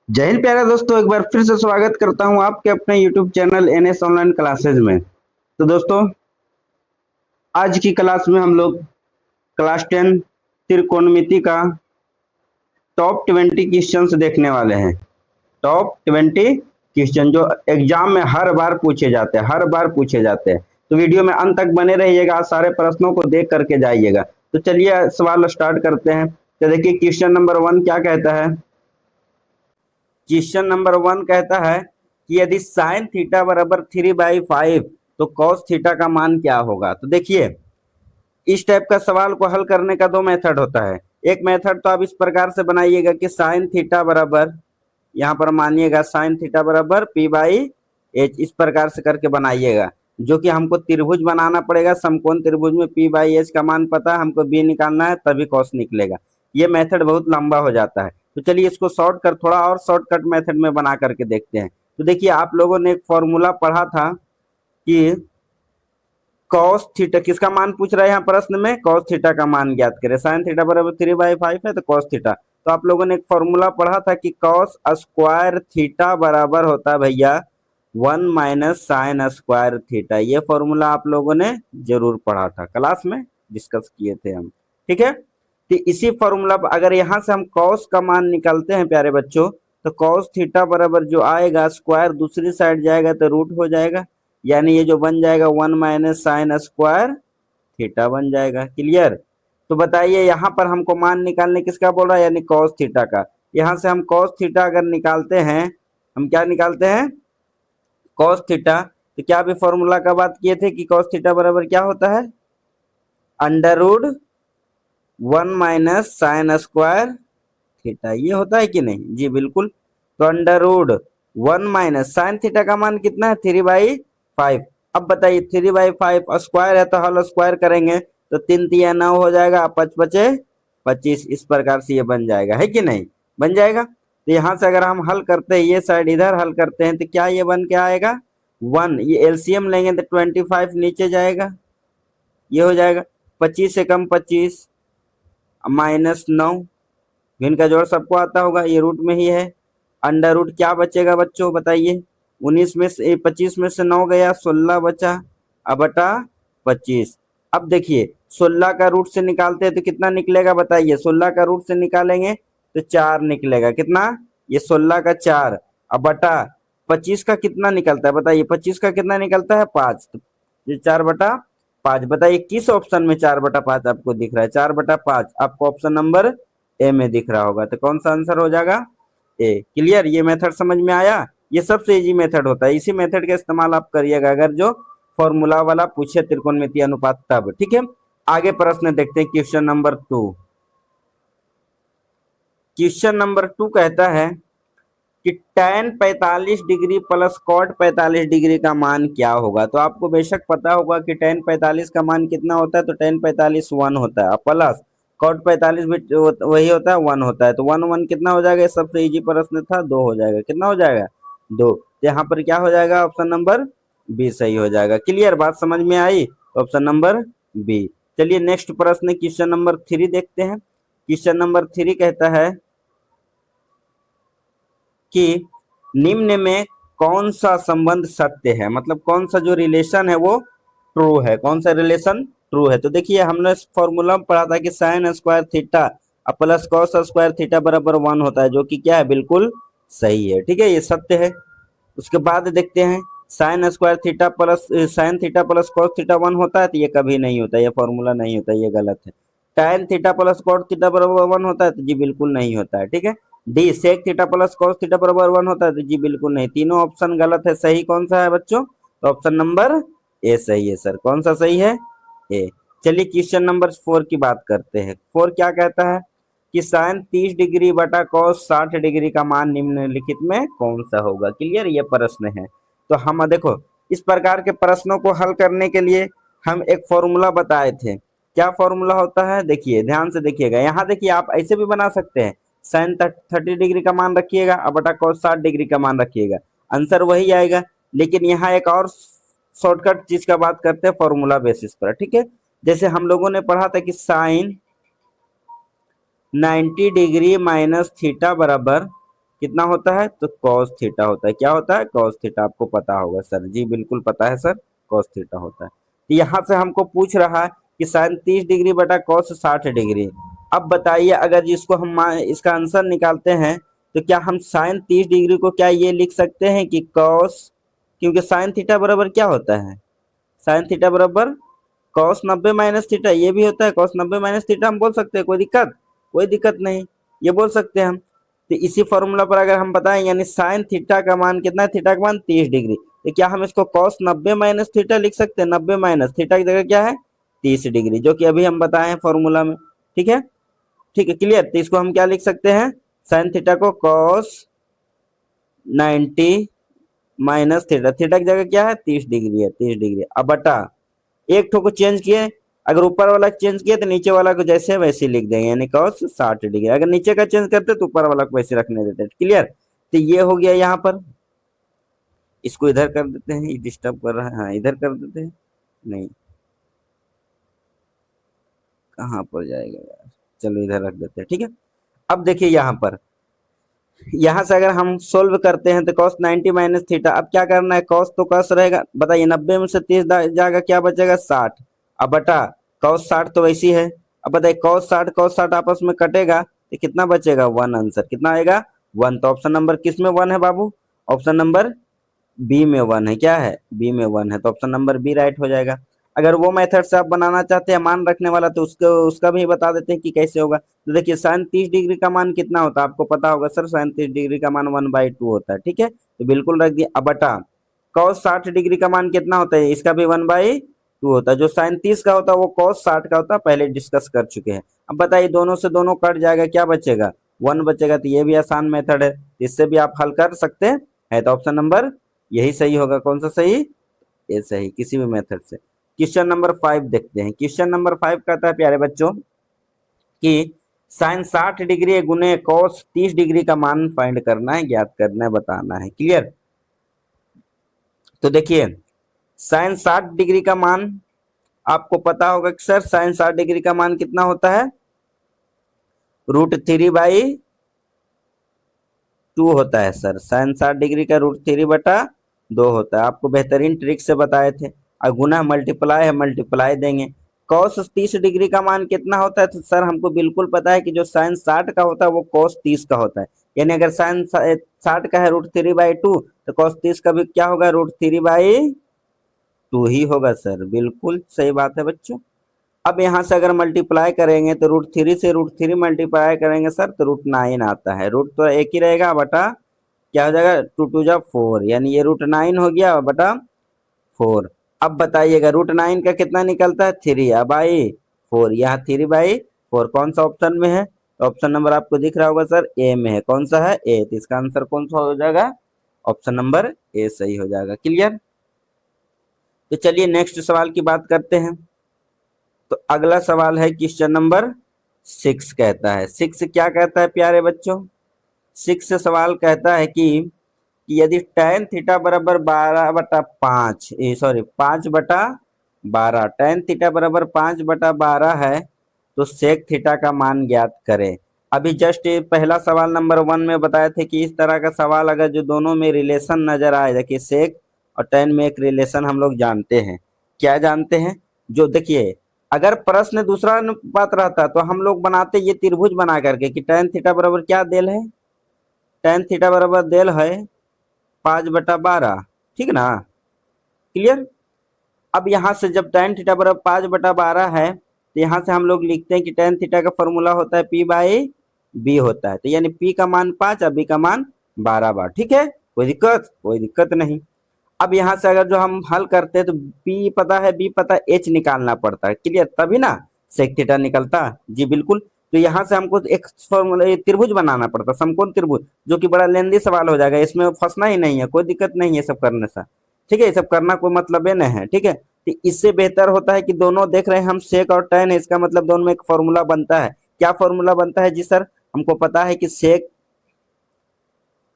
जय हिंद प्यारे दोस्तों, एक बार फिर से स्वागत करता हूं आपके अपने YouTube channel NS online classes में। तो दोस्तों, आज की क्लास में हम लोग क्लास 10 त्रिकोणमिति का टॉप 20 क्वेश्चंस देखने वाले हैं। टॉप 20 क्वेश्चन जो एग्जाम में हर बार पूछे जाते हैं, हर बार पूछे जाते हैं। तो वीडियो में अंत तक बने रहिएगा, सारे प्रश्नों को देख करके जाइएगा। तो चलिए सवाल स्टार्ट करते हैं। तो देखिए क्वेश्चन नंबर 1 क्या कहता है। क्वेश्चन नंबर 1 कहता है कि यदि साइन थीटा बराबर 3/5 तो कॉस थीटा का मान क्या होगा। तो देखिए, इस टाइप का सवाल को हल करने का दो मेथड होता है। एक मेथड तो आप इस प्रकार से बनाइएगा कि साइन थीटा बराबर, यहाँ पर मानिएगा साइन थीटा बराबर p/h, इस प्रकार से करके बनाइएगा। जो कि हमको त्रिभुज बनाना पड़ेगा, समकोण त्रिभुज में p/h का मान पता है, हमको b निकालना है, तभी कॉस निकलेगा। ये मेथड बहुत लंबा हो जाता है, तो चलिए इसको थोड़ा और शॉर्टकट मेथड में बना करके देखते हैं। तो देखिए, आप लोगों ने एक फॉर्मूला पढ़ा था कि कॉस थीटा, किसका मान पूछ रहा है यहाँ प्रश्न में, कॉस थीटा का मान ज्ञात करें। साइन थीटा बराबर 3/5 है तो कॉस थीटा। तो आप लोगों ने एक फॉर्मूला पढ़ा था कि कॉस स्क्वायर थीटा बराबर होता है भैया 1 माइनस साइन स्क्वायर थीटा। ये फॉर्मूला आप लोगों ने जरूर पढ़ा था, क्लास में डिस्कस किए थे हम, ठीक है। तो इसी फॉर्मूला पर अगर यहाँ से हम कॉस का मान निकालते हैं प्यारे बच्चों, तो कॉस थीटा बराबर जो आएगा, स्क्वायर दूसरी साइड जाएगा तो रूट हो जाएगा, यानी ये जो बन जाएगा 1 माइनस साइन स्क्वायर थीटा बन जाएगा। क्लियर। तो बताइए यहाँ पर हमको मान निकालने किसका बोल रहा है, यानी कॉस थीटा का। यहाँ से हम कॉस थीटा अगर निकालते हैं, हम क्या निकालते हैं, कॉस थीटा। तो क्या भी फॉर्मूला का बात किए थे कि कॉस थीटा बराबर क्या होता है, under root 1 minus sine square theta. ये होता है कि नहीं, जी बिल्कुल। तो under root 1 minus sine theta का मान कितना है, 3/5। अब बताइए 3/5 स्क्वायर है तो हल स्क्वायर करेंगे तो 3 तिया 9 हो जाएगा, 5 बचे 25, इस प्रकार से ये बन जाएगा, है कि नहीं, बन जाएगा। तो यहाँ से अगर हम हल करते हैं, ये साइड इधर हल करते हैं, तो क्या ये बन के आएगा 1, ये एलसीएम लेंगे तो 25 नीचे जाएगा, ये हो जाएगा 25 से कम 25 -9, इनका जोड़ सबको आता होगा, ये रूट में ही है। अंडर रूट क्या बचेगा बच्चों बताइए, 19 में से 25 में से 9 गया, 16 बचा, अब बटा 25। अब देखिए 16 का रूट से निकालते हैं तो कितना निकलेगा बताइए, 16 का रूट से निकालेंगे तो 4 निकलेगा, कितना, ये 16 का 4, अब बटा 25 का कितना निकलता है बताइए, 25 का कितना निकलता है 5, तो ये 4/5। बताइए किस ऑप्शन में 4/5 आपको दिख रहा है, 4/5 आपको ऑप्शन नंबर ए में दिख रहा होगा, तो कौन सा आंसर हो जाएगा, ए। क्लियर। ये मेथड समझ में आया, ये सबसे इजी मेथड होता है, इसी मेथड का इस्तेमाल आप करिएगा अगर जो फॉर्मूला वाला पूछे त्रिकोणमितीय अनुपात तब, ठीक है। आगे प्रश्न देखते हैं, क्वेश्चन नंबर 2। क्वेश्चन नंबर 2 कहता है कि tan 45 degree plus cot 45 degree का मान क्या होगा। तो आपको बेशक पता होगा कि tan 45 का मान कितना होता है, तो tan 45 1 होता है, प्लस cot 45 भी वही होता है, 1 होता है। तो 1 1 कितना हो जाएगा, सबसे इजी प्रश्न था, 2 हो जाएगा, कितना हो जाएगा 2। तो यहाँ पर क्या हो जाएगा, ऑप्शन नंबर बी सही हो जाएगा। क्लियर, बात समझ में आई, ऑप्शन नंबर बी। चलिए नेक्स्ट प्रश्न क्वेश्चन नंबर 3 देखते हैं। क्वेश्चन नंबर 3 कहता है कि निम्न में कौन सा संबंध सत्य है, मतलब कौन सा जो रिलेशन है वो ट्रू है, कौन सा रिलेशन ट्रू है। तो देखिए हमने फॉर्मूला में पढ़ा था कि sign square theta plus cos square theta बराबर 1 होता है, जो कि क्या है, बिल्कुल सही है, ठीक है, ये सत्य है। उसके बाद देखते हैं sign square theta plus sine theta plus cos theta 1 होता है, तो ये कभी नहीं होता, ये फॉर्मूला नहीं होता, ये गलत है। tan theta plus cot theta बराबर 1 होता है, तो जी बिल्कुल नहीं होता है, ठीक है। डी sec theta plus cos theta बराबर 1 होता है, तो जी बिल्कुल नहीं, तीनों ऑप्शन गलत है। सही कौन सा है बच्चों, तो ऑप्शन नंबर ए सही है सर। कौन सा सही है, ए। चलिए क्वेश्चन नंबर 4 की बात करते हैं। 4 क्या कहता है कि साइन 30 डिग्री बटा कॉस 60 डिग्री का मान निम्नलिखित में कौन सा होगा। क्लियर, ये प्रश्न है। तो हम देखो इस प्रकार के प्रश्नों को हल करने के लिए हम एक फॉर्मूला बताए थे। क्या फॉर्मूला होता है, देखिए ध्यान से देखिएगा, यहाँ देखिए आप ऐसे भी बना सकते हैं, साइन 30 डिग्री का मान रखिएगा, अब बटा कॉस 60 डिग्री का मान रखिएगा, आंसर वही आएगा। लेकिन यहाँ एक और शॉर्टकट चीज का बात करते हैं फॉर्मूला बेसिस पर, ठीक है। जैसे हम लोगों ने पढ़ा था कि साइन 90 डिग्री माइनस थीटा बराबर कितना होता है, तो कॉस थीटा होता है। क्या होता है, कॉस थीटा। आपको पता होगा सर, जी बिल्कुल पता है सर, कॉस थीटा होता है। तो यहाँ से हमको पूछ रहा है कि साइन 30 डिग्री बटा कॉस 60 डिग्री। अब बताइए, अगर जिसको हम इसका आंसर निकालते हैं तो क्या हम साइन 30 डिग्री को क्या ये लिख सकते हैं कि कॉस, क्योंकि साइन थीटा बराबर क्या होता है, साइन थीटा बराबर कॉस 90 माइनस थीटा, ये भी होता है कॉस 90 माइनस थीटा। हम बोल सकते हैं, कोई दिक्कत, कोई दिक्कत नहीं, ये बोल सकते हैं हम। तो इसी फॉर्मूला पर अगर हम बताएं, यानी साइन थीटा का मान कितना है, थीटा का मान 30 डिग्री, तो क्या हम इसको कॉस 90 माइनस थीटा लिख सकते हैं। 90 माइनस थीटा की जगह क्या है, 30 डिग्री, जो कि अभी हम बताए हैं फॉर्मूला में। ठीक है, ठीक है, क्लियर। तो इसको हम क्या लिख सकते हैं, साइन थीटा को कॉस 90 माइनस थीटा, थीटा की जगह क्या है, 30 डिग्री है, 30 डिग्री। अब बटा एक ठो को चेंज किए, अगर ऊपर वाला चेंज किए तो नीचे वाला को जैसे वैसे लिख देंगे, यानी कॉस 60 डिग्री। अगर नीचे का चेंज करते तो ऊपर वाला को वैसे रखने देते। क्लियर। तो ये हो गया यहाँ पर, इसको इधर कर देते हैं, ये डिस्टर्ब कर रहा है, हाँ इधर कर देते हैं, नहीं कहाँ पर जाएगा यार, चलो इधर रख देते हैं। ठीक है, अब देखिए यहाँ पर, यहाँ से अगर हम सोल्व करते हैं तो cos 90 माइनस थीटा, अब क्या करना है, cos तो cos रहेगा, बताइए 90 में से 30 जाएगा, क्या बचेगा 60। अब बटा cos 60 तो वैसी है। अब बताइए cos 60 आपस में कटेगा तो कितना बचेगा, 1 आंसर, कितना आएगा 1। तो ऑप्शन नंबर किस में 1 है बाबू, ऑप्शन नंबर बी में 1 है। क्या है, बी में 1 है, तो ऑप्शन नंबर बी राइट हो जाएगा। अगर वो मेथड से आप बनाना चाहते हैं मान रखने वाला, तो उसको उसका भी बता देते हैं कि कैसे होगा। तो देखिए साइन 30 डिग्री का मान कितना होता है, आपको पता होगा सर, साइन 30 डिग्री का मान 1/2 होता है। ठीक है, तो बिल्कुल रख दिया। अब बटा कॉस 60 डिग्री का मान कितना होता है, इसका भी 1/2 होता है। जो साइन 30 का होता है वो कॉस 60 का होता है, पहले डिस्कस कर चुके हैं। अब बताइए, दोनों से दोनों कट जाएगा, क्या बचेगा 1 बचेगा। तो ये भी आसान मेथड है, इससे भी आप हल कर सकते हैं। तो ऑप्शन नंबर यही सही होगा। कौन सा सही, ये सही, किसी भी मेथड से। क्वेश्चन नंबर 5 देखते हैं। क्वेश्चन नंबर 5 कहता है प्यारे बच्चों कि साइन 60 डिग्री गुने कॉस 30 डिग्री का मान फाइंड करना है, ज्ञात करना है, बताना है। क्लियर। तो देखिए साइन 60 डिग्री का मान आपको पता होगा कि सर साइन 60 डिग्री का मान कितना होता है, √3/2 होता है सर। साइन 60 डिग्री का √3/2 होता है, आपको बेहतरीन ट्रिक से बताए थे। और गुना मल्टीप्लाई है, मल्टीप्लाई देंगे। कॉस 30 डिग्री का मान कितना होता है, तो सर हमको बिल्कुल पता है कि जो साइन 60 का होता है वो कॉस 30 का होता है। यानी अगर साइन 60 का है √3/2, तो कॉस 30 का भी क्या होगा, √3/2 ही होगा सर। बिल्कुल सही बात है बच्चों। अब यहाँ से अगर मल्टीप्लाई करेंगे तो √3 से √3 मल्टीप्लाई करेंगे सर, तो √9 आता है। रूट तो एक ही रहेगा, बटा क्या हो जाएगा, 2 2 जा 4, यानी ये √9 हो गया बटा 4। अब बताइएगा √9 का कितना निकलता है, 3। अब आई 4, यहाँ 3/4 कौन सा ऑप्शन में है, तो ऑप्शन नंबर आपको दिख रहा होगा सर, ए में है। कौन सा है, ए। तो इसका आंसर कौन सा हो जाएगा, ऑप्शन नंबर ए सही हो जाएगा। क्लियर। तो चलिए नेक्स्ट सवाल की बात करते हैं। तो अगला सवाल है क्वेश्चन नंबर 6, कहता है 6 क्या कहता है प्यारे बच्चों, 6 से सवाल कहता है कि यदि tan थीटा बराबर 12/5, सॉरी 5/12, tan थीटा बराबर 5/12 है, तो सेक थीटा का मान ज्ञात करें। अभी जस्ट पहला सवाल नंबर 1 में बताए थे कि इस तरह का सवाल अगर जो दोनों में रिलेशन नजर आए, देखिए सेक और tan में एक रिलेशन हम लोग जानते हैं। क्या जानते हैं, जो देखिए अगर प्रश्न दूसरा अनुपात रहता तो हम लोग बनाते ये त्रिभुज बना करके कि tan थीटा बराबर क्या देल है, tan थीटा बराबर देल है 5/12। ठीक ना, क्लियर। अब यहाँ से जब tan थीटा बराबर 5/12 है, तो यहाँ से हम लोग लिखते हैं कि tan थीटा का फॉर्मूला होता है P/B होता है। तो यानी P का मान 5 और B का मान 12 बार। ठीक है, कोई दिक्कत, कोई दिक्कत नहीं। अब यहाँ से अगर जो हम हल करते हैं तो P पता है, B पता है, H निकालना पड़ता है। क्लियर, तभी ना सेक थीटा निकलता। जी बिल्कुल। तो यहाँ से हमको एक फॉर्मूला त्रिभुज बनाना पड़ता, समकोण त्रिभुज, जो कि बड़ा लेंदी सवाल हो जाएगा। इसमें फंसना ही नहीं है, कोई दिक्कत नहीं है सब करने से। ठीक है, ये सब करना कोई मतलब ही नहीं है। ठीक है, तो इससे बेहतर होता है कि दोनों देख रहे हैं हम, सेक और tan है, इसका मतलब दोनों में एक फॉर्मूला बनता है। क्या फॉर्मूला बनता है जी सर, हमको पता है कि सेक,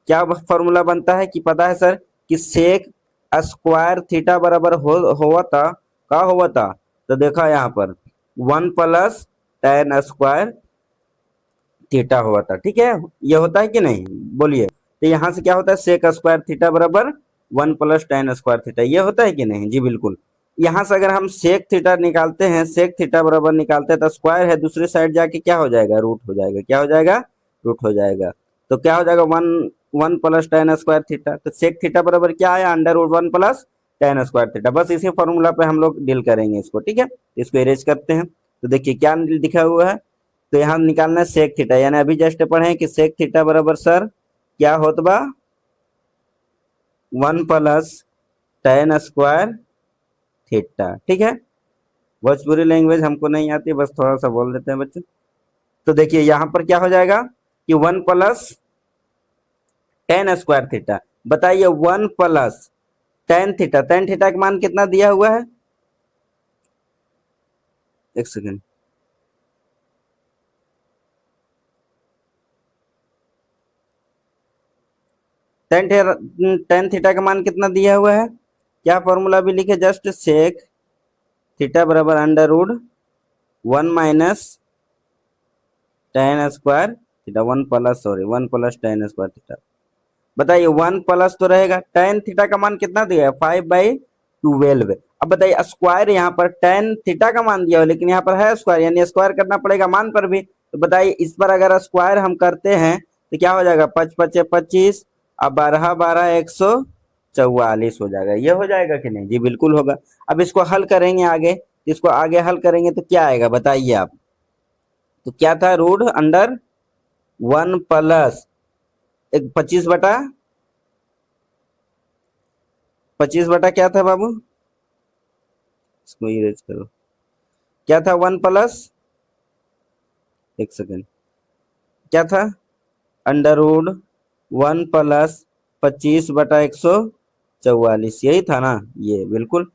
क्या फॉर्मूला बनता है कि पता है सर, कि सेक स्क्वायर थीटा बराबर हुआ था, क्या हुआ था, तो देखा यहाँ पर 1 + tan स्क्वायर थीटा हुआ था। ठीक है, ये होता है कि नहीं, बोलिए। तो यहाँ से क्या होता है सेक स्क्वायर थीटा बराबर 1 प्लस tan स्क्वायर थीटा, ये होता है कि नहीं जी बिल्कुल। यहाँ से अगर हम सेक थीटा निकालते हैं, सेक थीटा बराबर निकालते हैं तो स्क्वायर है दूसरी साइड जाके क्या हो जाएगा रूट हो जाएगा, क्या हो जाएगा रूट हो जाएगा। तो क्या हो जाएगा 1 प्लस tan स्क्वायर थीटा, तो सेक थीटा बराबर क्या आया under root 1 plus tan square theta. बस इसी फॉर्मूला पे हम लोग डील करेंगे इसको, ठीक है। इसको इरेज करते हैं तो देखिए क्या लिखा हुआ है, तो यहाँ निकालना है सेक थीटा, यानी अभी जस्ट पढ़े कि सेक थीटा बराबर सर क्या होता बा 1 प्लस tan स्क्वायर थीटा, ठीक है। भोजपुरी लैंग्वेज हमको नहीं आती, बस थोड़ा सा बोल देते हैं बच्चे। तो देखिए यहाँ पर क्या हो जाएगा कि 1 प्लस tan स्क्वायर थीटा, बताइए 1 प्लस tan थीटा का मान कितना दिया हुआ है, एक सेकेंड, tan थीटा का मान कितना दिया हुआ है, क्या फॉर्मूला भी लिखे जस्ट सेक थीटा बराबर under root 1 minus tan square theta 1 plus 1 plus tan square theta. बताइए 1 प्लस तो रहेगा, tan थीटा का मान कितना दिया है 5/12। अब बताइए स्क्वायर यहाँ पर tan थीटा का मान दिया हो लेकिन यहाँ पर है स्क्वायर, यानी स्क्वायर करना पड़ेगा मान पर भी। तो बताइए इस पर अगर स्क्वायर हम करते हैं तो क्या हो जाएगा 5 5 25, अब 12 12 144 हो जाएगा, ये हो जाएगा कि नहीं जी बिल्कुल होगा। अब इसको हल करेंगे आगे, इसको आगे हल करेंगे तो क्या आएगा बताइए आप, तो क्या था रूट अंडर 1 प्लस एक 25 बटा क्या था बाबू, इसको इरेज करो, क्या था 1 प्लस, एक सेकेंड, क्या था अंडर रूट 1 प्लस 25/144, यही था ना, ये बिल्कुल।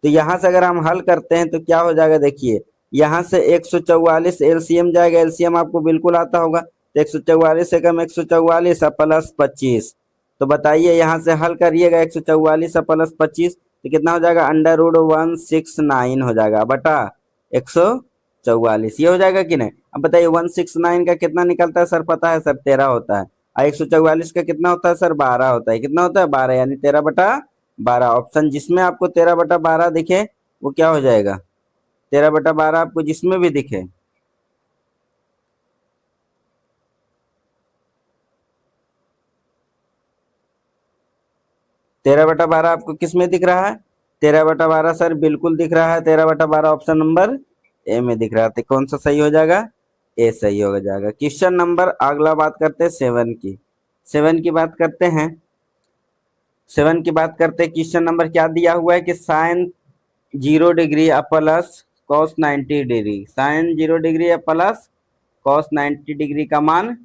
तो यहाँ से अगर हम हल करते हैं तो क्या हो जाएगा देखिए, यहाँ से 144 एलसीएम जाएगा, एलसीएम आपको बिल्कुल आता होगा, तो 144 से कम 144 प्लस 25, तो बताइए यहाँ से हल करिएगा 144 प्लस 25 तो कितना हो जाएगा अंडर रूट 169 हो जाएगा बटा 144, ये हो जाएगा कि नहीं। अब बताइए 169 का कितना निकलता है सर, पता है सर 13 होता है, और 144 का कितना होता है सर 12 होता है, कितना होता है 12, यानी 13/12। ऑप्शन जिसमें आपको 13/12 दिखे वो क्या हो जाएगा, 13/12 आपको जिसमें भी दिखे, 13/12 आपको किस में दिख रहा है, 13/12 सर बिल्कुल दिख रहा है, 13/12 ऑप्शन नंबर ए में दिख रहा है। तो कौन सा सही हो जाएगा, ए सही हो जाएगा। क्वेश्चन नंबर अगला बात करते हैं 7 की, 7 की बात करते हैं, 7 की बात करते हैं। क्वेश्चन नंबर क्या दिया हुआ है कि sine 0 degree plus cos 90 degree, sine 0 degree plus cos 90 degree का मान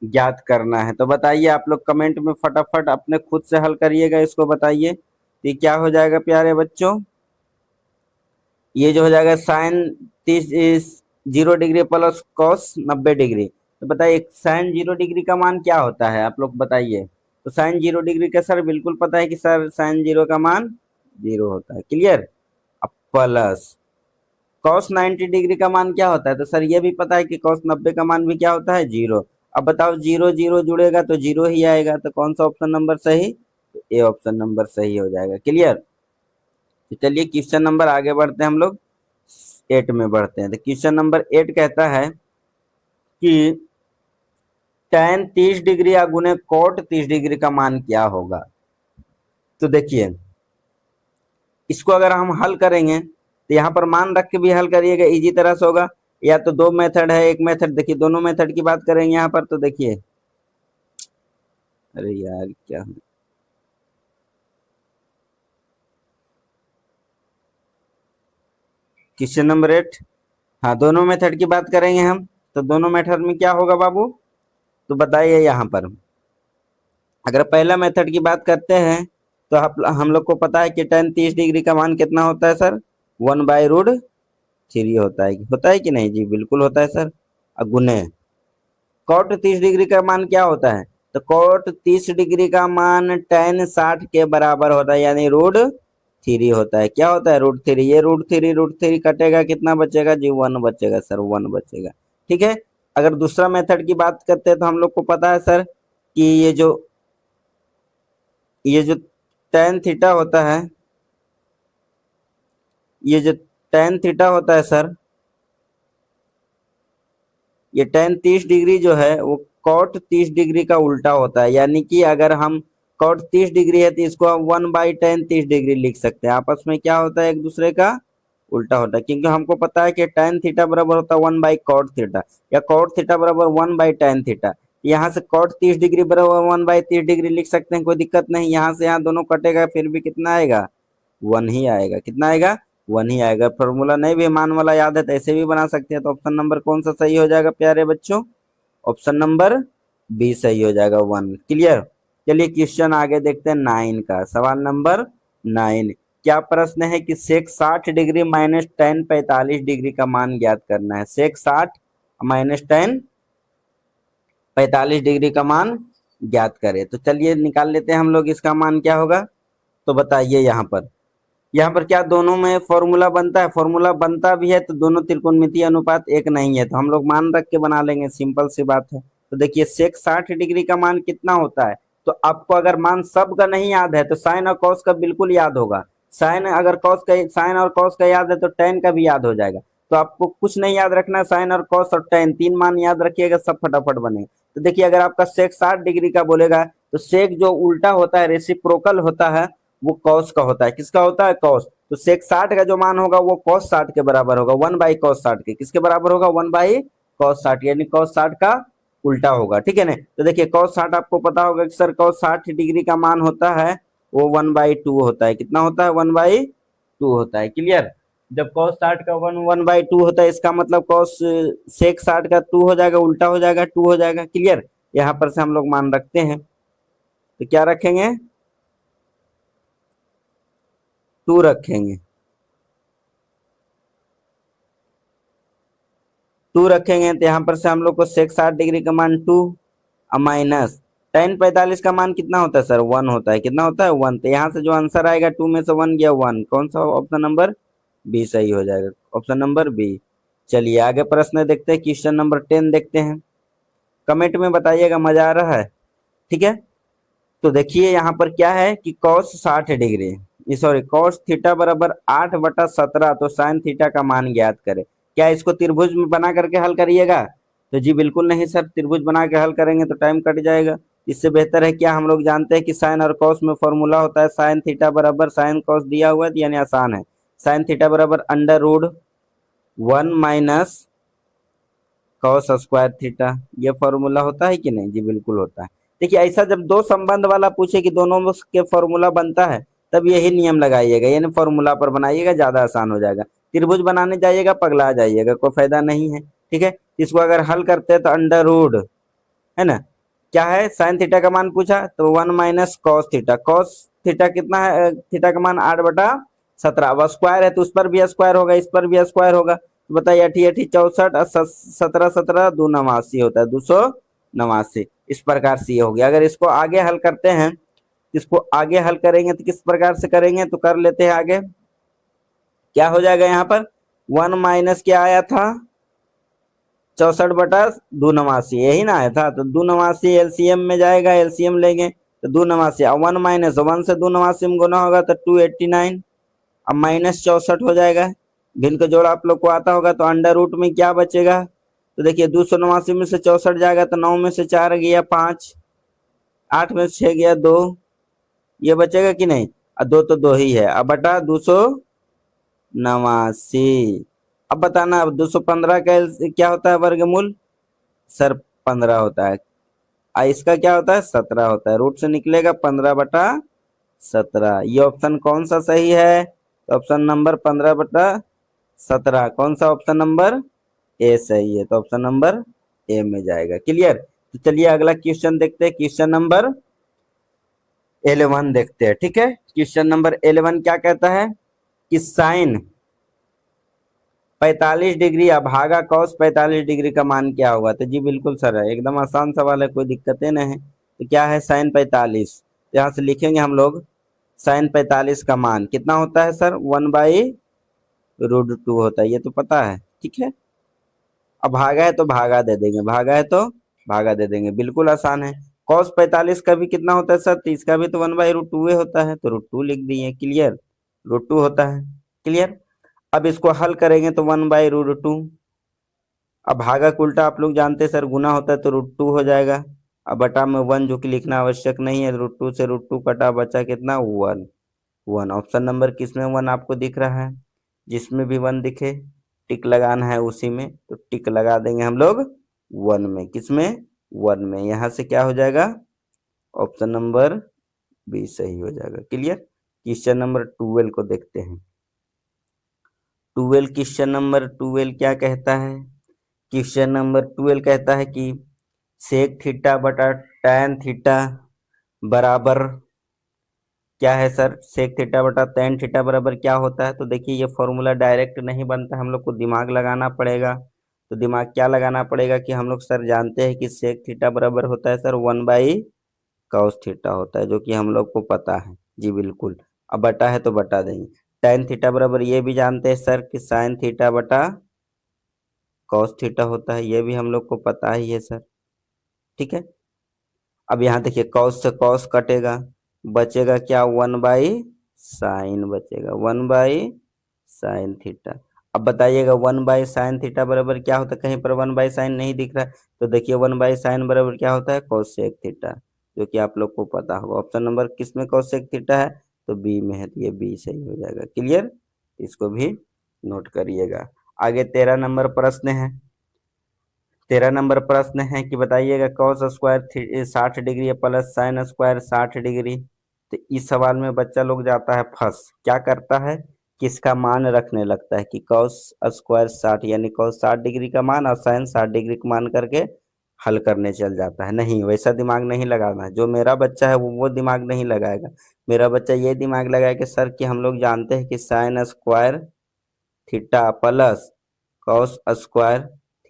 ज्ञात करना है। तो बताइए आप लोग कमेंट में फटाफट अपने खुद से हल करिएगा इसको, बताइए ये क्या हो जाएगा प्यारे बच्चों, ये जो हो जाएगा sine 0 degree plus cos 90 degree. तो बताइए साइन 0 डिग्री का मान क्या होता है आप लोग बताइए, तो साइन 0 डिग्री का सर बिल्कुल पता है कि सर साइन 0 का मान 0 होता है, क्लियर। अब प्लस कॉस 90 डिग्री का मान क्या होता है, तो सर ये भी पता है कि कॉस 90 का मान भी क्या होता है 0। अब बताओ 0 0 जुड़ेगा तो 0 ही आएगा, तो कौन सा ऑप्शन नंबर सही, तो ए ऑप्शन नंबर सही हो जाएगा, क्लियर। तो चलिए क्वेश्चन नंबर आगे बढ़ते हैं, हम लोग 8 में बढ़ते हैं। तो क्वेश्चन नंबर 8 कहता है कि tan 30 डिग्री या गुने कोट 30 डिग्री का मान क्या होगा। तो देखिए इसको अगर हम हल करेंगे तो यहाँ पर मान रख के भी हल करिएगा, इजी तरह से होगा, या तो दो मेथड है, एक मेथड देखिए, दोनों मेथड की बात करेंगे यहाँ पर। तो देखिए अरे यार क्या है, क्वेश्चन नंबर 8, हाँ दोनों मेथड की बात करेंगे हम, तो दोनों मेथड में क्या होगा बाबू, तो बताइए यहाँ पर अगर पहला मेथड की बात करते हैं तो हम लोग को पता है कि tan 30 डिग्री का मान कितना होता है सर 1/√3 होता है कि नहीं जी बिल्कुल होता है सर। अब गुने कॉट 30 डिग्री का मान क्या होता है, तो कॉट 30 डिग्री का मान tan 60 के बराबर होता है, यानी √3 होता है, क्या होता है √3, ये √3 कटेगा कितना बचेगा जी 1 बचेगा सर, 1 बचेगा, ठीक है। अगर दूसरा मेथड की बात करते हैं तो हम लोग को पता है सर कि ये जो ये जो tan थीटा होता है, ये जो tan थीटा होता है सर, ये tan 30 डिग्री जो है वो cot 30 डिग्री का उल्टा होता है। यानी कि अगर हम cot 30 डिग्री है तो इसको हम 1/tan 30 डिग्री लिख सकते हैं। आपस में क्या होता है, एक दूसरे का उल्टा होता है, क्योंकि हमको पता है कि tan थीटा बराबर होता है 1/cot थीटा, या cot थीटा बराबर 1/tan थीटा। यहाँ से cot 30 डिग्री बराबर 1/30 डिग्री लिख सकते हैं, कोई दिक्कत नहीं। यहाँ से यहाँ दोनों कटेगा फिर भी कितना आएगा, 1 ही आएगा। कितना आएगा, 1 ही आएगा। फॉर्मूला नहीं भी मान वाला याद है तो ऐसे भी बना सकते हैं। तो ऑप्शन नंबर कौन सा सही हो जाएगा प्यारे बच्चों, ऑप्शन नंबर बी सही हो जाएगा, 1। क्लियर। चलिए क्वेश्चन आगे देखते हैं 9 का, सवाल नंबर 9। क्या प्रश्न है कि सेक 60 डिग्री माइनस tan 45 डिग्री का मान ज्ञात करना है। सेक 60 माइनस tan 45 डिग्री का मान ज्ञात करें। तो चलिए निकाल लेते हैं हम लोग, इसका मान क्या होगा। तो बताइए यहाँ पर क्या दोनों में फॉर्मूला बनता है, फॉर्मूला बनता भी है तो दोनों त्रिकोणमितीय अनुपात एक नहीं है, तो हम लोग मान रख के बना लेंगे, सिंपल सी बात है। तो देखिए सेक 60 डिग्री का मान कितना होता है, तो आपको अगर मान सब का नहीं याद है तो साइन और कॉस का बिल्कुल याद होगा। साइन अगर कॉस का, साइन और कॉस का याद है तो tan का भी याद हो जाएगा। तो आपको कुछ नहीं याद रखना है, साइन और कॉस और tan तीन मान याद रखिएगा, सब फटाफट बनेगा। तो देखिए अगर आपका सेक 60 डिग्री का बोलेगा तो सेक जो उल्टा होता है, रेसिप्रोकल होता है, वो कॉस का होता है। किसका होता है, कॉस। तो सेक 60 का जो मान होगा वो कॉस 60 के बराबर होगा, 1/cos 60 के। किसके बराबर होगा, 1/cos 60, यानी cos 60 का उल्टा होगा। ठीक है ना। तो देखिए cos 60 आपको पता होगा कि सर cos 60 डिग्री का मान होता है वो 1/2 होता है। कितना होता है, 1/2 होता है। क्लियर। जब cos 60 का 1/2 होता है, इसका मतलब cos सेक 60 का 2 हो जाएगा, उल्टा हो जाएगा, 2 हो जाएगा। क्लियर। यहाँ पर से हम लोग मान रखते हैं, तो क्या रखेंगे, 2 रखेंगे, 2 रखेंगे। तो यहाँ पर से हम लोग को सेक 60 डिग्री का मान 2 माइनस tan 45 का मान कितना होता है सर, 1 होता है। कितना होता है, 1। तो यहाँ से जो आंसर आएगा 2 में से 1 गया 1, कौन सा, ऑप्शन नंबर बी सही हो जाएगा, ऑप्शन नंबर बी। चलिए आगे प्रश्न देखते हैं, क्वेश्चन नंबर 10 देखते हैं। कमेंट में बताइएगा मजा आ रहा है। ठीक है। तो देखिए यहाँ पर क्या है कि cos 60 degree, sorry cos theta बराबर 8/17, तो sin थीटा का मान ज्ञात करें। क्या इसको त्रिभुज में बना करके हल करिएगा, तो जी बिल्कुल नहीं सर, त्रिभुज बना के हल करेंगे तो टाइम कट जाएगा। इससे बेहतर है क्या, हम लोग जानते हैं कि साइन और कॉस में फॉर्मूला होता है साइन थीटा बराबर साइन कॉस, दिया हुआ है तो यानी आसान है। साइन थीटा बराबर √1 - कॉस स्क्वायर थीटा, ये फॉर्मूला होता है कि नहीं, जी बिल्कुल होता है। देखिए ऐसा जब दो संबंध वाला पूछे कि दोनों में के फॉर्मूला बनता है, तब यही नियम लगाइएगा, यानी फॉर्मूला पर बनाइएगा, ज्यादा आसान हो जाएगा। त्रिभुज बनाने जाइएगा पगला जाइएगा, कोई फायदा नहीं है। ठीक है। इसको अगर हल करते हैं तो √ है ना, क्या है, साइन थीटा का मान पूछा तो 1 - कॉस थीटा। कॉस थीटा कितना है, थीटा का मान 8/17। अब स्क्वायर है तो उस पर भी स्क्वायर होगा, इस पर भी स्क्वायर होगा। तो बताइए 8×8 = 64, 17×17 = 289 होता है, 289। इस प्रकार से ये हो गया। अगर इसको आगे हल करते हैं, इसको आगे हल करेंगे तो किस प्रकार से करेंगे, तो कर लेते हैं आगे। क्या हो जाएगा यहाँ पर, 1 माइनस क्या आया था, 64/289, यही ना आया था। तो 289 एलसीएम में जाएगा, एलसीएम लेंगे तो 289, 1 - 1 से 289 में गुना होगा तो 289, अब -64 हो जाएगा। भिन्न का जोड़ आप लोग को आता होगा, तो अंडर रूट में क्या बचेगा, तो देखिए 289 में से 64 जाएगा तो 9 में से 4 गया 5, 8 में से 6 गया 2, ये बचेगा कि नहीं, और 2 तो 2 ही है, अब बटा 289। अब बताना, अब 215 का क्या होता है वर्गमूल, सर 15 होता है। इसका क्या होता है, 17 होता है। रूट से निकलेगा 15/17। ये ऑप्शन कौन सा सही है, तो ऑप्शन नंबर 15/17, कौन सा, ऑप्शन नंबर ए सही है, तो ऑप्शन नंबर ए में जाएगा। क्लियर। तो चलिए अगला क्वेश्चन देखते हैं, क्वेश्चन नंबर 11 देखते हैं। ठीक है। क्वेश्चन नंबर 11 क्या कहता है कि साइन 45 डिग्री अभागा कॉस 45 डिग्री का मान क्या होगा। तो जी बिल्कुल सर है, एकदम आसान सवाल है, कोई दिक्कतें नहीं है। तो क्या है साइन 45, यहाँ से लिखेंगे हम लोग, साइन 45 का मान कितना होता है सर, 1/√2 होता है, ये तो पता है। ठीक है। अब भागा है तो भागा दे देंगे, भागा है तो भागा दे देंगे, बिल्कुल आसान है। कॉस 45 का भी कितना होता है सर? तो इसका भी तो 1/√2 होता है, तो √2 लिख दिए। क्लियर, √2 होता है। क्लियर। अब इसको हल करेंगे तो 1/√2। अब भागक उल्टा आप लोग जानते हैं सर, गुना होता है तो √2 हो जाएगा। अब बटा में 1 जो कि लिखना आवश्यक नहीं है, √2 से √2 कटा, बचा कितना? 1। 1 ऑप्शन नंबर किसमें 1 आपको दिख रहा है? जिसमें भी 1 दिखे टिक लगाना है उसी में, तो टिक लगा देंगे हम लोग 1 में। किसमें? 1 में। यहाँ से क्या हो जाएगा? ऑप्शन नंबर बी सही हो जाएगा। क्लियर। क्वेश्चन नंबर 12 को देखते हैं। 12 क्वेश्चन नंबर 12 क्या कहता है? क्वेश्चन नंबर 12 कहता है कि सेक थीटा बटा tan थीटा बराबर क्या है सर? सेक थीटा बटा tan थीटा बराबर क्या होता है? तो देखिए ये फॉर्मूला डायरेक्ट नहीं बनता, हम लोग को दिमाग लगाना पड़ेगा। तो दिमाग क्या लगाना पड़ेगा कि हम लोग सर जानते हैं कि सेक थीटा बराबर होता है सर 1/cos थीटा होता है, जो कि हम लोग को पता है। जी बिल्कुल। अब बटा है तो बटा देंगे। tan थीटा बराबर ये भी जानते हैं सर कि sin थीटा बटा cos थीटा होता है, ये भी हम लोग को पता ही है सर। ठीक है। अब यहाँ देखिए कॉस से कॉस कटेगा, बचेगा क्या? 1/sin बचेगा, 1/sin थीटा। अब बताइएगा 1/sin थीटा बराबर क्या होता है? कहीं पर 1/sin नहीं दिख रहा है, तो देखिए 1/sin बराबर क्या होता है? cosec थीटा, जो कि आप लोग को पता होगा। ऑप्शन नंबर किस में cosec थीटा है? तो बी में है, तो ये बी सही हो जाएगा। क्लियर, इसको भी नोट करिएगा। आगे 13 नंबर प्रश्न है। 13 नंबर प्रश्न है कि बताइएगा cos square 60 degree plus sine square 60 degree. तो इस सवाल में बच्चा लोग जाता है फंस, क्या करता है कि इसका मान रखने लगता है कि कॉस स्क्वायर 60 यानी कॉस 60 डिग्री का मान और साइन 60 डिग्री का मान करके हल करने चल जाता है। नहीं, वैसा दिमाग नहीं लगाना है। जो मेरा बच्चा है वो दिमाग नहीं लगाएगा। मेरा बच्चा ये दिमाग लगाएगा कि सर कि हम लोग जानते हैं कि sign square theta plus cos square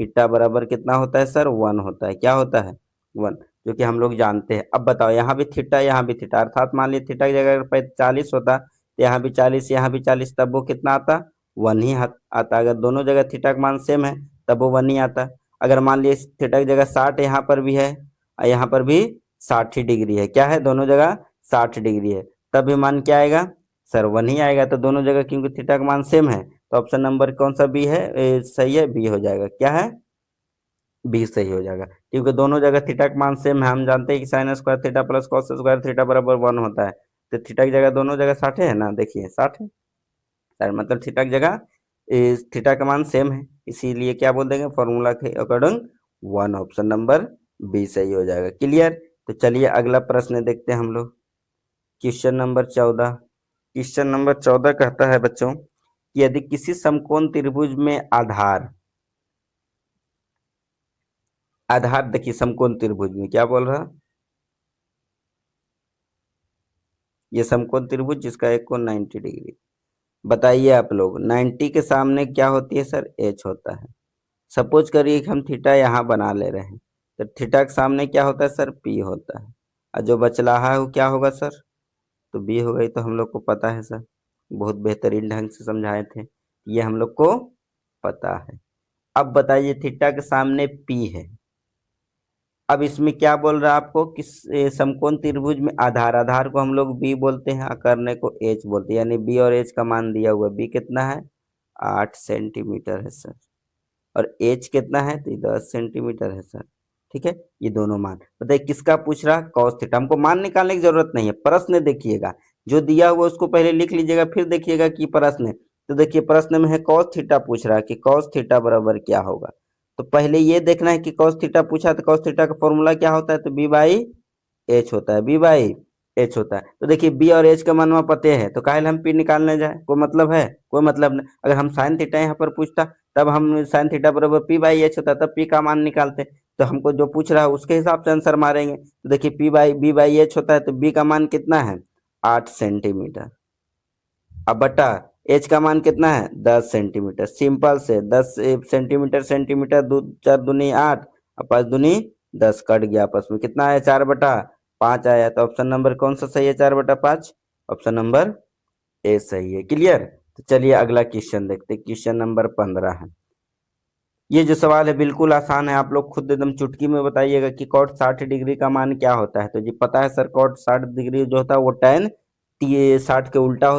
theta बराबर कितना होता है सर? 1 होता है। क्या होता है? 1, जो कि हम लोग जानते हैं। अब बताओ, यहाँ भी थीटा यहाँ भी थीटा, अर्थात मान लीजिए थीटा की जगह अगर 40 होता तो यहाँ भी 40 यहाँ भी 40, तब वो कितना आता? 1 ही आता। अगर दोनों जगह थीटा का मान सेम है तब वो 1 ही आता। अगर मान लीजिए थीटा की जगह 60 यहाँ पर भी है और यहाँ पर भी 60 डिग्री है, क्या है? दोनों जगह 60 डिग्री है, तब भी मान क्या आएगा सर? 1 ही आएगा। तो दोनों जगह क्योंकि थीटा का मान सेम है, तो ऑप्शन नंबर कौन सा बी है? सही है, बी हो जाएगा। क्या है? बी सही हो जाएगा, क्योंकि दोनों जगह थीटा का मान सेम है। हम जानते हैं कि sign square theta plus cos square theta बराबर 1 होता है। तो थीटा की जगह दोनों जगह 60 है ना, देखिए 60 है सर, मतलब थीटा की जगह थीटा का मान सेम है, इसीलिए क्या बोल देंगे? फॉर्मूला के अकॉर्डिंग 1, ऑप्शन नंबर बी सही हो जाएगा। क्लियर। तो चलिए अगला प्रश्न देखते हैं हम लोग। Question number 14। क्वेश्चन नंबर 14 कहता है बच्चों कि यदि किसी समकोण त्रिभुज में आधार आधार देखिए समकोण त्रिभुज में क्या बोल रहा? ये समकोण त्रिभुज जिसका एक कोण 90 डिग्री। बताइए आप लोग 90 के सामने क्या होती है सर? एच होता है। सपोज करिए कि हम थीटा यहाँ बना ले रहे हैं, तो थीटा के सामने क्या होता है सर? पी होता है। और जो बच रहा है वो क्या होगा सर? तो बी हो गई। तो हम लोग को पता है सर, बहुत बेहतरीन ढंग से समझाए थे, ये हम लोग को पता है। अब बताइए थीटा के सामने पी है। अब इसमें क्या बोल रहा है आपको? किस समकोण त्रिभुज में आधार आधार को हम लोग बी बोलते हैं और करने को एच बोलते हैं, यानी बी और एच का मान दिया हुआ है। बी कितना है? 8 सेंटीमीटर है सर, और एच कितना है? तो 10 सेंटीमीटर है सर। ठीक है, ये दोनों मान बताइए किसका पूछ रहा? Cos theta. हमको मान निकालने की जरूरत नहीं है, प्रश्न देखिएगा जो दिया हुआ उसको पहले लिख लीजिएगा, फिर देखिएगा कि प्रश्न। तो देखिए प्रश्न में है कॉस थीटा पूछ रहा है कि कॉस थीटा बराबर क्या होगा। तो पहले ये देखना है कि cos थीटा पूछा, तो cos थीटा का फॉर्मूला क्या होता है? तो बी बाई एच होता है, बी बाई एच होता है। तो देखिए बी और एच का मानवा पते हैं, तो काहे हम पी निकालने जाए? कोई मतलब है? कोई मतलब नहीं। अगर हम साइन थीटा यहाँ पर पूछता तब हम साइन थीटा बराबर पी बाई एच होता, तब पी का मान निकालते। तो हमको जो पूछ रहा है उसके हिसाब से आंसर मारेंगे। तो देखिए P by B by H होता है, तो बी का मान कितना है? 8 सेंटीमीटर। अब बटा एच का मान कितना है? 10 सेंटीमीटर। सिंपल से 10 सेंटीमीटर सेंटीमीटर, दो 4 दूनी 8 और 5 दूनी 10, कट गया आपस में। कितना आया? 4/5 आया। तो ऑप्शन नंबर कौन सा सही है? 4/5, ऑप्शन नंबर ए सही है। क्लियर। तो चलिए अगला क्वेश्चन देखते हैं। क्वेश्चन नंबर 15 है। ये जो सवाल है बिल्कुल आसान है, आप लोग खुद एकदम चुटकी में बताइएगा कि cot 60 डिग्री का मान क्या होता है। तो जी पता है सर, cot 60 डिग्री जो होता है वो tan 60 के उल्टा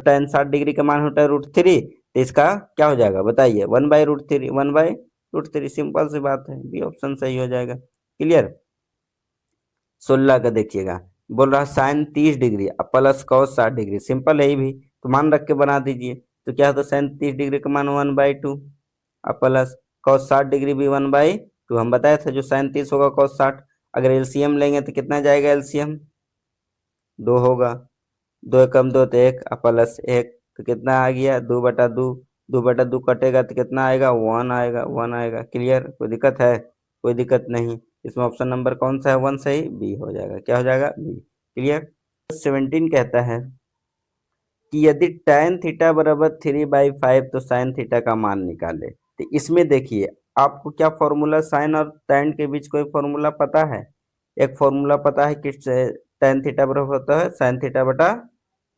tan 60 डिग्री का मान होता है √3। तो इसका क्या हो जाएगा बताइए, 1/√3, 1/√3, सिंपल सी बात है, बी ऑप्शन सही हो जाएगा। क्लियर। 16 का देखिएगा, बोल रहा sine 30 degree plus cos 60 degree, simple है ये भी, तो मान रख के बना दीजिए। तो क्या होता है, साइन 30 डिग्री का मान 1/2 प्लस कॉस 60 डिग्री भी 1/2। हम बताए थे जो साइन 30 होगा कॉस 60, अगर एलसीएम लेंगे तो कितना जाएगा, एलसीएम 2 होगा, 2 एकम 2 तो 1 प्लस 1, तो कितना आ गया 2/2, 2/2 कटेगा तो कितना आएगा, 1 आएगा, 1 आएगा। क्लियर, कोई दिक्कत है, कोई दिक्कत नहीं। इसमें ऑप्शन नंबर कौन सा है, 1 सही, बी हो जाएगा, क्या हो जाएगा, बी। क्लियर। 17 कहता है कि यदि tan थीटा बराबर 3/5 तो साइन थीटा का मान निकाले। तो इसमें देखिए, आपको क्या फॉर्मूला, साइन और tan के बीच कोई फॉर्मूला पता है। एक फॉर्मूला पता है कि tan थीटा बराबर होता है साइन थीटा बटा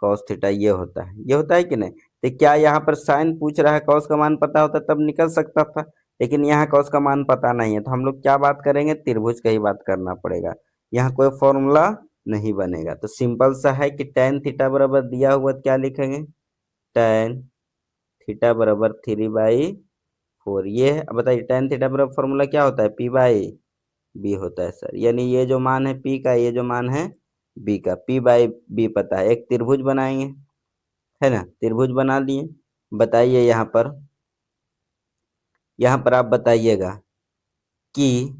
कॉस थीटा, ये होता है, ये होता है कि नहीं। तो क्या यहाँ पर साइन पूछ रहा है, कॉस का मान पता होता तब निकल सकता था, लेकिन यहाँ कॉस का मान पता नहीं है, तो हम लोग क्या बात करेंगे, त्रिभुज का ही बात करना पड़ेगा। यहाँ कोई फॉर्मूला नहीं बनेगा, तो सिंपल सा है कि tan थीटा बराबर दिया हुआ क्या लिखेंगे, tan थीटा बराबर 3/4, ये है। अब बताइए tan थीटा बराबर फॉर्मूला क्या होता है, p/b होता है सर, यानी ये जो मान है p का, ये जो मान है b का, p/b पता है। एक त्रिभुज बनाएंगे, है ना, त्रिभुज बना लिए। बताइए यहाँ पर आप बताइएगा कि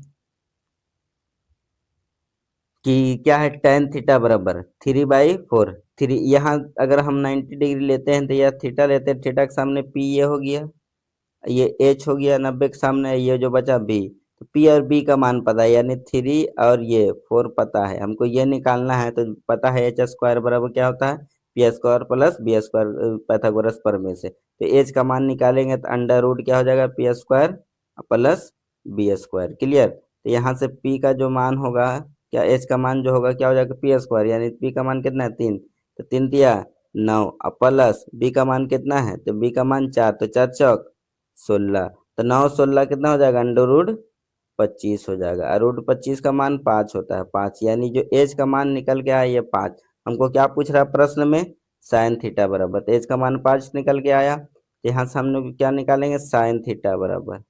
क्या है, tan थीटा बराबर 3/4, थ्री यहाँ अगर हम 90 डिग्री लेते हैं तो यह थीटा लेते हैं, थीटा के सामने p ये हो गया, ये h हो गया 90 के सामने, ये जो बचा b। तो p और b का मान पता है, यानी 3 और ये 4 पता है, हमको ये निकालना है। तो पता है h स्क्वायर बराबर क्या होता है, p square plus b square, Pythagoras प्रमेय से। तो h का मान निकालेंगे तो अंडर रूट क्या हो जाएगा, p square plus b square. Clear. तो यहाँ से p का जो मान होगा, क्या h का मान जो होगा क्या हो जाएगा, p स्क्वायर, यानी p का मान कितना है, 3, तो 3 तिया 9, प्लस b का मान कितना है, तो b का मान 4, तो 4 चौक 16, तो 9 16 कितना हो जाएगा, अंडर रूट 25 हो जाएगा। √25 का मान 5 होता है, 5, यानी जो एज का मान निकल के आया ये 5। हमको क्या पूछ रहा है प्रश्न में, साइन थीटा बराबर, तो एज का मान 5 निकल के आया, तो यहाँ से हम लोग क्या निकालेंगे, साइन थीटा बराबर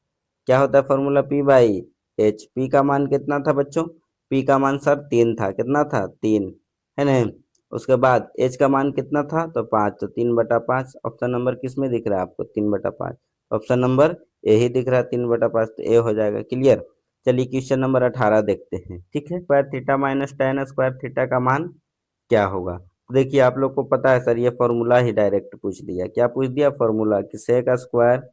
क्या होता है फॉर्मूला, p/h। p का मान कितना था बच्चों, p का मान सर 3 था, कितना था, 3, है ना। उसके बाद h का मान कितना था, तो 5, तो 3/5। ऑप्शन नंबर किस में दिख रहा है आपको, 3/5, ऑप्शन नंबर ए ही दिख रहा है, 3/5, तो ए हो जाएगा। क्लियर। चलिए क्वेश्चन नंबर 18 देखते हैं, ठीक है। Square theta minus tan square theta का मान क्या होगा। तो देखिए आप लोग को पता है सर, ये फॉर्मूला ही डायरेक्ट पूछ दिया, क्या पूछ दिया फॉर्मूला, कि sec square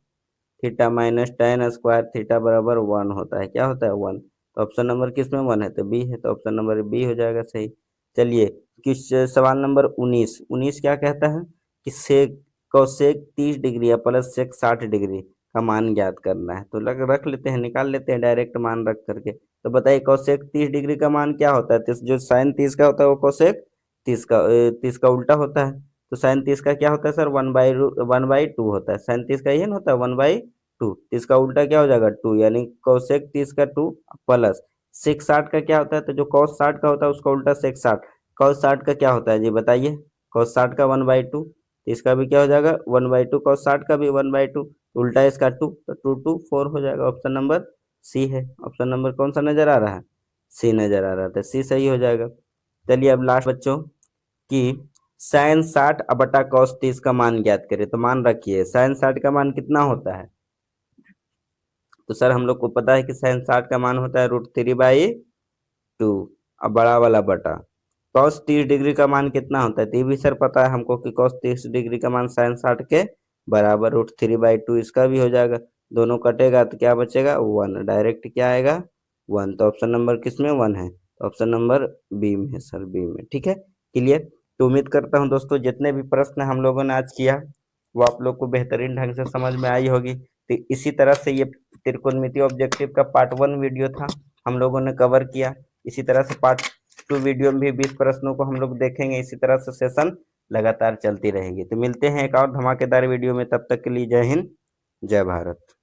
theta minus tan square theta बराबर 1 होता है, क्या होता है, 1। तो ऑप्शन नंबर किस में 1 है, तो बी है, तो ऑप्शन नंबर बी हो जाएगा सही। चलिए किस सवाल नंबर 19, 19 क्या कहता है कि सेक कोसेक 30 डिग्री या प्लस सेक 60 डिग्री का मान ज्ञात करना है। तो लग रख लेते हैं, निकाल लेते हैं डायरेक्ट मान रख करके। तो बताइए कोसेक 30 डिग्री का मान क्या होता है, तो जो साइन 30 का होता है वो कोसेक 30 का उल्टा होता है। तो साइन 30 का क्या होता है सर, 1/2 होता है, साइन 30 का ये ना होता है 1/2, तो इसका उल्टा क्या हो जाएगा 2, यानी कोसेक 30 का 2 प्लस सेक 60 का क्या होता है, तो जो कॉस 60 का होता है उसका उल्टा सेक 60। कॉस 60 का क्या होता है जी बताइए, कॉस 60 का 1/2, तो इसका भी क्या हो जाएगा 1/2, कॉस 60 का भी 1/2, उल्टा इसका 2, तो 2 2 4 हो जाएगा। ऑप्शन नंबर सी है। ऑप्शन नंबर कौन सा नजर आ रहा है, सी नजर आ रहा था, सी सही हो जाएगा। चलिए अब लास्ट बच्चों कि साइन 60 बटा कॉस 30 का मान ज्ञात करें। तो मान रखिए साइन 60 का मान कितना होता है, तो सर हम लोग को पता है कि साइन 60 का मान होता है √3/2, अब बड़ा वाला बटा कॉस 30 डिग्री का मान कितना होता है, तो ये भी सर पता है हमको कि कॉस 30 डिग्री का मान साइन 60 के बराबर √3/2, इसका भी हो जाएगा। दोनों कटेगा तो क्या बचेगा, 1, डायरेक्ट क्या आएगा 1। तो ऑप्शन नंबर किस में 1 है, तो ऑप्शन नंबर बी में है सर, बी में। ठीक है, क्लियर। तो उम्मीद करता हूँ दोस्तों जितने भी प्रश्न हम लोगों ने आज किया वो आप लोग को बेहतरीन ढंग से समझ में आई होगी। तो इसी तरह से ये त्रिकोणमितीय ऑब्जेक्टिव का पार्ट 1 वीडियो था, हम लोगों ने कवर किया। इसी तरह से पार्ट 2 वीडियो में भी 20 प्रश्नों को हम लोग देखेंगे। इसी तरह से सेशन लगातार चलती रहेगी। तो मिलते हैं एक और धमाकेदार वीडियो में, तब तक के लिए जय हिंद, जय भारत।